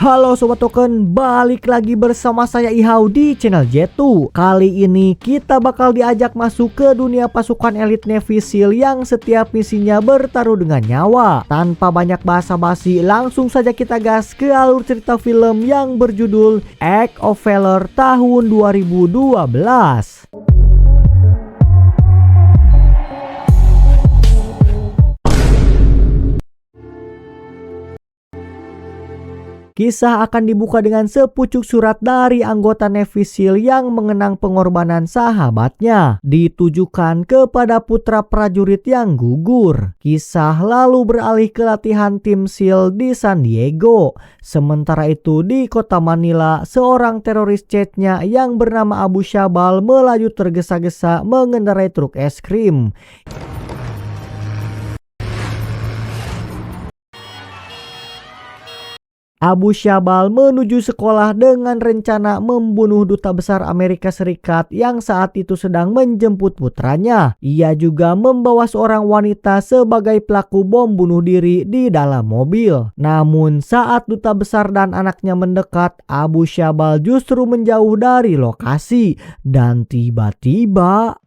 Halo Sobat Token, balik lagi bersama saya Ihau di channel J2. Kali ini kita bakal diajak masuk ke dunia pasukan elit Navy SEAL yang setiap misinya bertaruh dengan nyawa. Tanpa banyak basa-basi, langsung saja kita gas ke alur cerita film yang berjudul Act of Valor tahun 2012. Kisah akan dibuka dengan sepucuk surat dari anggota Navy SEAL yang mengenang pengorbanan sahabatnya, ditujukan kepada putra prajurit yang gugur. Kisah lalu beralih ke latihan tim SEAL di San Diego. Sementara itu di kota Manila, seorang teroris Chechnya yang bernama Abu Shaban melaju tergesa-gesa mengendarai truk es krim. Abu Shaban menuju sekolah dengan rencana membunuh duta besar Amerika Serikat yang saat itu sedang menjemput putranya. Ia juga membawa seorang wanita sebagai pelaku bom bunuh diri di dalam mobil. Namun saat duta besar dan anaknya mendekat, Abu Shaban justru menjauh dari lokasi dan tiba-tiba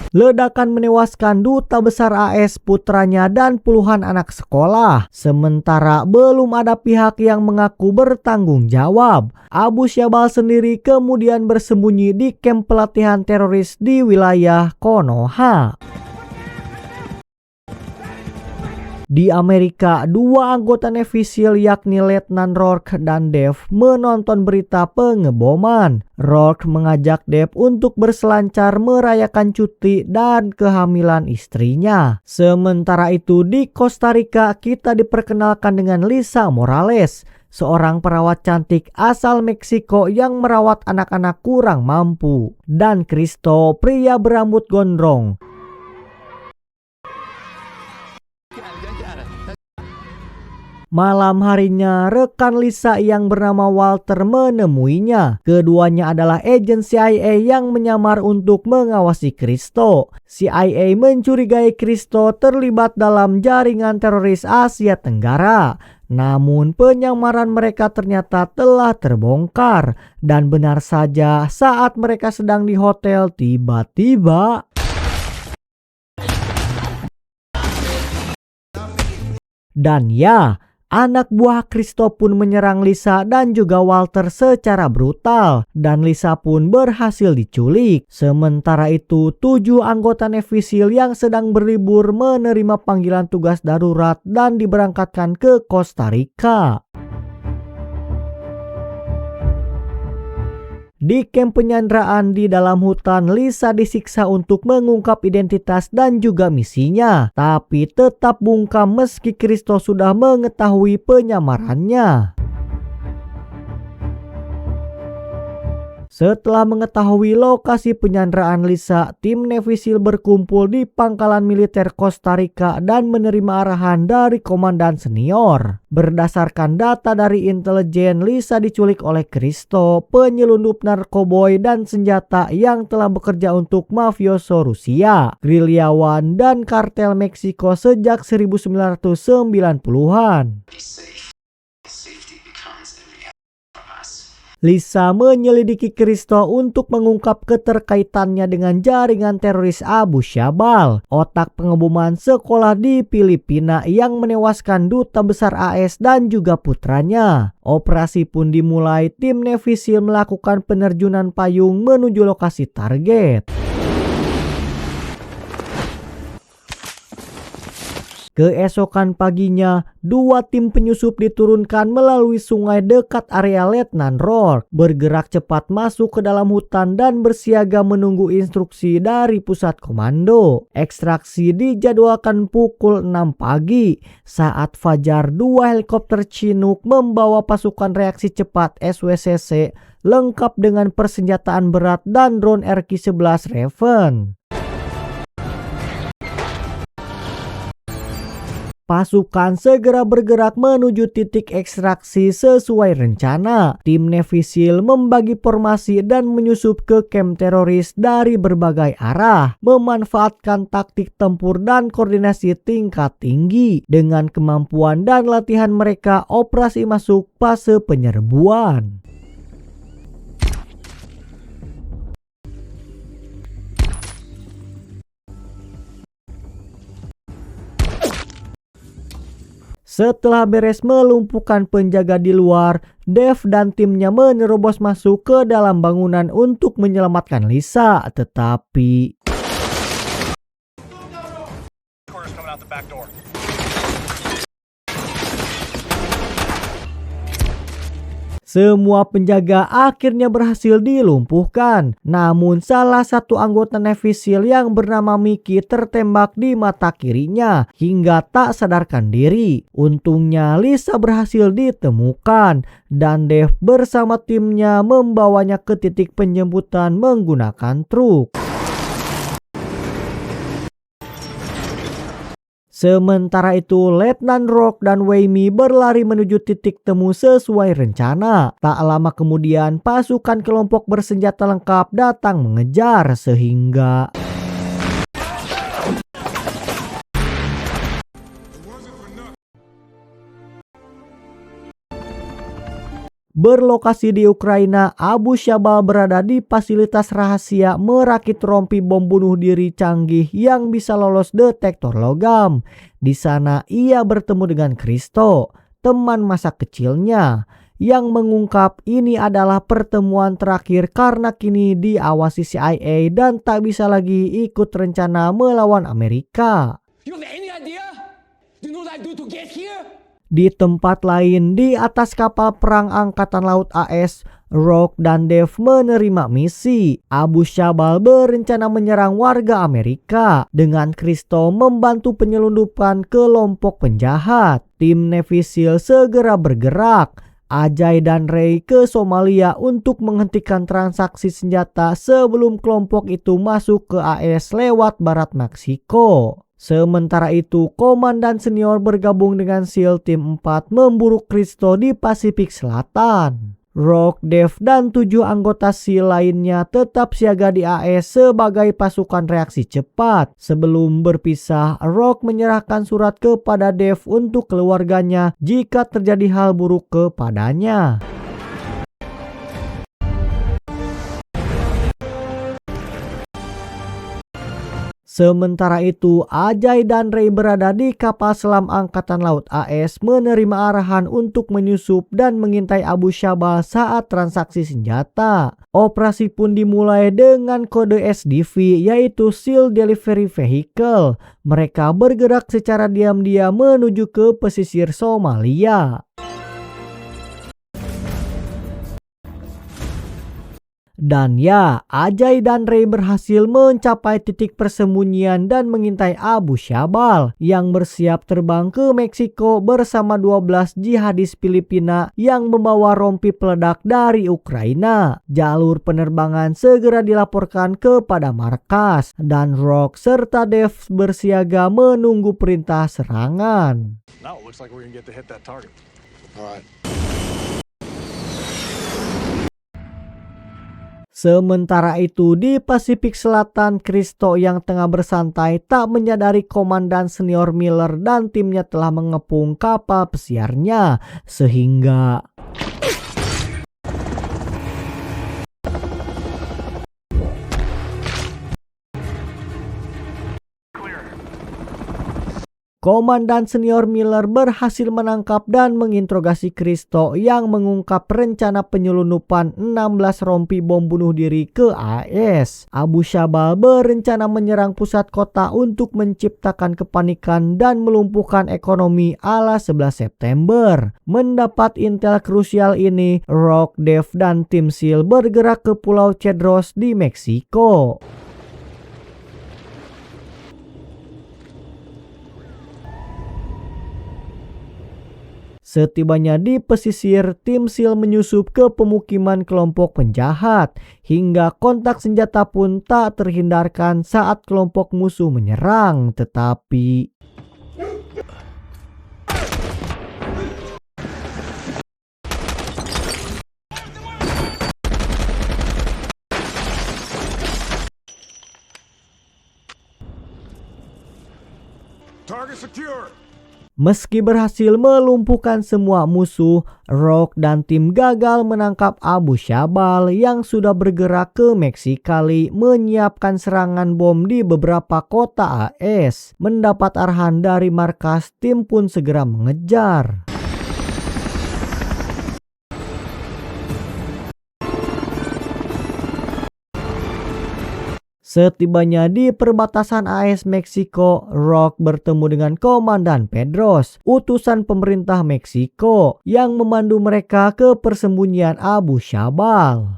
ledakan menewaskan duta besar AS, putranya, dan puluhan anak sekolah. Sementara belum ada pihak yang mengaku bertanggung jawab. Abu Shaban sendiri kemudian bersembunyi di kamp pelatihan teroris di wilayah Konoha. Di Amerika, dua anggota Navy SEAL yakni Letnan Rourke dan Dave menonton berita pengeboman. Rourke mengajak Dave untuk berselancar merayakan cuti dan kehamilan istrinya. Sementara itu di Costa Rica kita diperkenalkan dengan Lisa Morales, seorang perawat cantik asal Meksiko yang merawat anak-anak kurang mampu, dan Cristo, pria berambut gondrong. Malam harinya, rekan Lisa yang bernama Walter menemuinya. Keduanya adalah agen CIA yang menyamar untuk mengawasi Cristo. CIA mencurigai Cristo terlibat dalam jaringan teroris Asia Tenggara. Namun penyamaran mereka ternyata telah terbongkar. Dan benar saja, saat mereka sedang di hotel, tiba-tiba dan ya, anak buah Cristo pun menyerang Lisa dan juga Walter secara brutal, dan Lisa pun berhasil diculik. Sementara itu, 7 anggota Navy SEAL yang sedang berlibur menerima panggilan tugas darurat dan diberangkatkan ke Costa Rica. Di kamp penyanderaan di dalam hutan, Lisa disiksa untuk mengungkap identitas dan juga misinya, tapi tetap bungkam meski Cristo sudah mengetahui penyamarannya. Setelah mengetahui lokasi penyanderaan Lisa, tim Navy SEAL berkumpul di pangkalan militer Costa Rica dan menerima arahan dari komandan senior. Berdasarkan data dari intelijen, Lisa diculik oleh Cristo, penyelundup narkoboy dan senjata yang telah bekerja untuk mafioso Rusia, gerilyawan, dan kartel Meksiko sejak 1990-an. Lisa menyelidiki Cristo untuk mengungkap keterkaitannya dengan jaringan teroris Abu Shaban, otak pengeboman sekolah di Filipina yang menewaskan duta besar AS dan juga putranya. Operasi pun dimulai, tim Navy SEAL melakukan penerjunan payung menuju lokasi target. Keesokan paginya, 2 tim penyusup diturunkan melalui sungai dekat area Letnan Rourke, bergerak cepat masuk ke dalam hutan dan bersiaga menunggu instruksi dari pusat komando. Ekstraksi dijadwalkan pukul 6 pagi. Saat fajar, 2 helikopter Chinook membawa pasukan reaksi cepat SWCC lengkap dengan persenjataan berat dan drone Pasukan segera bergerak menuju titik ekstraksi sesuai rencana. Tim Navy SEAL membagi formasi dan menyusup ke kamp teroris dari berbagai arah, memanfaatkan taktik tempur dan koordinasi tingkat tinggi. Dengan kemampuan dan latihan mereka, operasi masuk fase penyerbuan. Setelah beres melumpuhkan penjaga di luar, Dave dan timnya menerobos masuk ke dalam bangunan untuk menyelamatkan Lisa. Tetapi semua penjaga akhirnya berhasil dilumpuhkan. Namun salah satu anggota Navy SEAL yang bernama Mickey tertembak di mata kirinya hingga tak sadarkan diri. Untungnya Lisa berhasil ditemukan dan Dave bersama timnya membawanya ke titik penjemputan menggunakan truk. Sementara itu, Letnan Rourke dan Waymee berlari menuju titik temu sesuai rencana. Tak lama kemudian, pasukan kelompok bersenjata lengkap datang mengejar sehingga berlokasi di Ukraina, Abu Syabal berada di fasilitas rahasia merakit rompi bom bunuh diri canggih yang bisa lolos detektor logam. Di sana ia bertemu dengan Christo, teman masa kecilnya, yang mengungkap ini adalah pertemuan terakhir karena kini diawasi CIA dan tak bisa lagi ikut rencana melawan Amerika. You have any idea? Do you know what I do to get here? Di tempat lain, di atas kapal perang Angkatan Laut AS, Rourke dan Dave menerima misi. Abu Syabal berencana menyerang warga Amerika dengan Christo membantu penyelundupan kelompok penjahat. Tim Navy SEAL segera bergerak. Ajay dan Ray ke Somalia untuk menghentikan transaksi senjata sebelum kelompok itu masuk ke AS lewat barat Meksiko. Sementara itu, komandan senior bergabung dengan SEAL Tim 4 memburu Christo di Pasifik Selatan. Rourke, Dave, dan 7 anggota SEAL lainnya tetap siaga di AS sebagai pasukan reaksi cepat. Sebelum berpisah, Rourke menyerahkan surat kepada Dave untuk keluarganya jika terjadi hal buruk kepadanya. Sementara itu, Ajay dan Ray berada di kapal selam Angkatan Laut AS menerima arahan untuk menyusup dan mengintai Abu Syabal saat transaksi senjata. Operasi pun dimulai dengan kode SDV, yaitu Seal Delivery Vehicle. Mereka bergerak secara diam-diam menuju ke pesisir Somalia. Dan ya, Ajay dan Ray berhasil mencapai titik persembunyian dan mengintai Abu Syabal yang bersiap terbang ke Meksiko bersama 12 jihadis Filipina yang membawa rompi peledak dari Ukraina. Jalur penerbangan segera dilaporkan kepada markas dan Rourke serta Dave bersiaga menunggu perintah serangan. Now it looks like we're gonna get to hit that target. All right. Sementara itu di Pasifik Selatan, Christo yang tengah bersantai tak menyadari komandan senior Miller dan timnya telah mengepung kapal pesiarnya sehingga komandan senior Miller berhasil menangkap dan menginterogasi Christo yang mengungkap rencana penyelundupan 16 rompi bom bunuh diri ke AS. Abu Syabal berencana menyerang pusat kota untuk menciptakan kepanikan dan melumpuhkan ekonomi ala 11 September. Mendapat intel krusial ini, Rourke, Dave, dan tim SEAL bergerak ke Pulau Cedros di Meksiko. Setibanya di pesisir, tim SEAL menyusup ke pemukiman kelompok penjahat hingga kontak senjata pun tak terhindarkan saat kelompok musuh menyerang. Tetapi Meski berhasil melumpuhkan semua musuh, Rock dan tim gagal menangkap Abu Syabal yang sudah bergerak ke Meksikali menyiapkan serangan bom di beberapa kota AS. Mendapat arahan dari markas, tim pun segera mengejar. Setibanya di perbatasan AS Meksiko, Rock bertemu dengan Komandan Pedros, utusan pemerintah Meksiko, yang memandu mereka ke persembunyian Abu Syabal.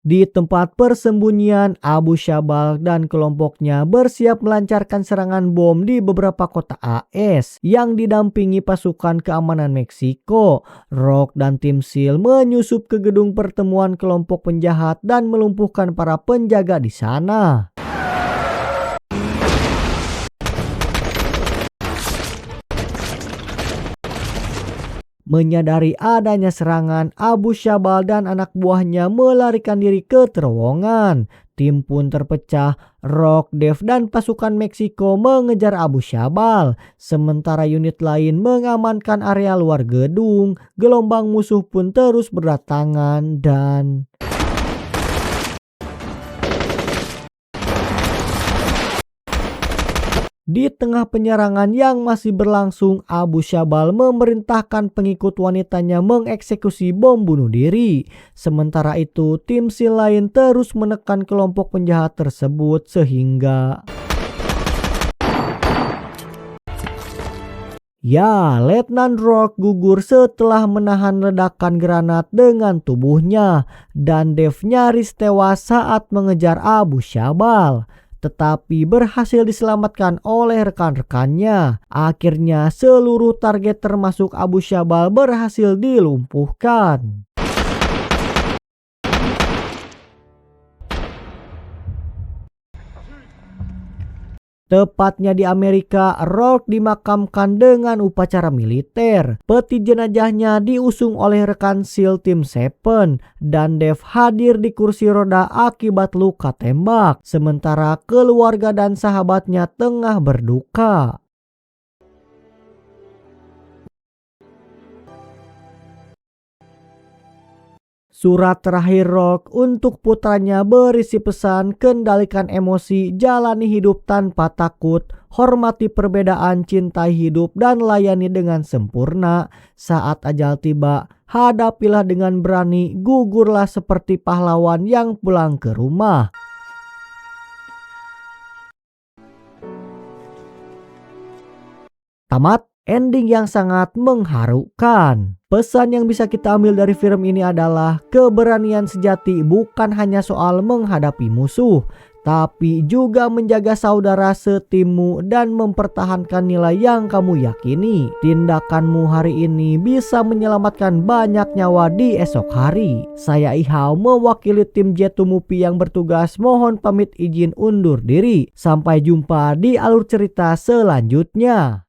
Di tempat persembunyian, Abu Syabal dan kelompoknya bersiap melancarkan serangan bom di beberapa kota AS yang didampingi pasukan keamanan Meksiko. Rock dan tim SEAL menyusup ke gedung pertemuan kelompok penjahat dan melumpuhkan para penjaga di sana. Menyadari adanya serangan, Abu Syabal dan anak buahnya melarikan diri ke terowongan. Tim pun terpecah. Rock, Dave, dan pasukan Meksiko mengejar Abu Syabal. Sementara unit lain mengamankan area luar gedung. Gelombang musuh pun terus berdatangan dan... Di tengah penyerangan yang masih berlangsung, Abu Syabal memerintahkan pengikut wanitanya mengeksekusi bom bunuh diri. Sementara itu, tim SEAL lain terus menekan kelompok penjahat tersebut sehingga... Ya, Letnan Rock gugur setelah menahan ledakan granat dengan tubuhnya, dan Dave nyaris tewas saat mengejar Abu Syabal. Tetapi berhasil diselamatkan oleh rekan-rekannya. Akhirnya seluruh target termasuk Abu Syabal berhasil dilumpuhkan. Tepatnya di Amerika, Rock dimakamkan dengan upacara militer. Peti jenazahnya diusung oleh rekan SEAL Tim 7 dan Dave hadir di kursi roda akibat luka tembak. Sementara keluarga dan sahabatnya tengah berduka. Surat terakhir Rock untuk putranya berisi pesan kendalikan emosi, jalani hidup tanpa takut, hormati perbedaan, cintai hidup, dan layani dengan sempurna. Saat ajal tiba, hadapilah dengan berani, gugurlah seperti pahlawan yang pulang ke rumah. Tamat. Ending yang sangat mengharukan. Pesan yang bisa kita ambil dari film ini adalah keberanian sejati bukan hanya soal menghadapi musuh, tapi juga menjaga saudara setimmu dan mempertahankan nilai yang kamu yakini. Tindakanmu hari ini bisa menyelamatkan banyak nyawa di esok hari. Saya Ihau mewakili tim J2 Movie yang bertugas mohon pamit izin undur diri. Sampai jumpa di alur cerita selanjutnya.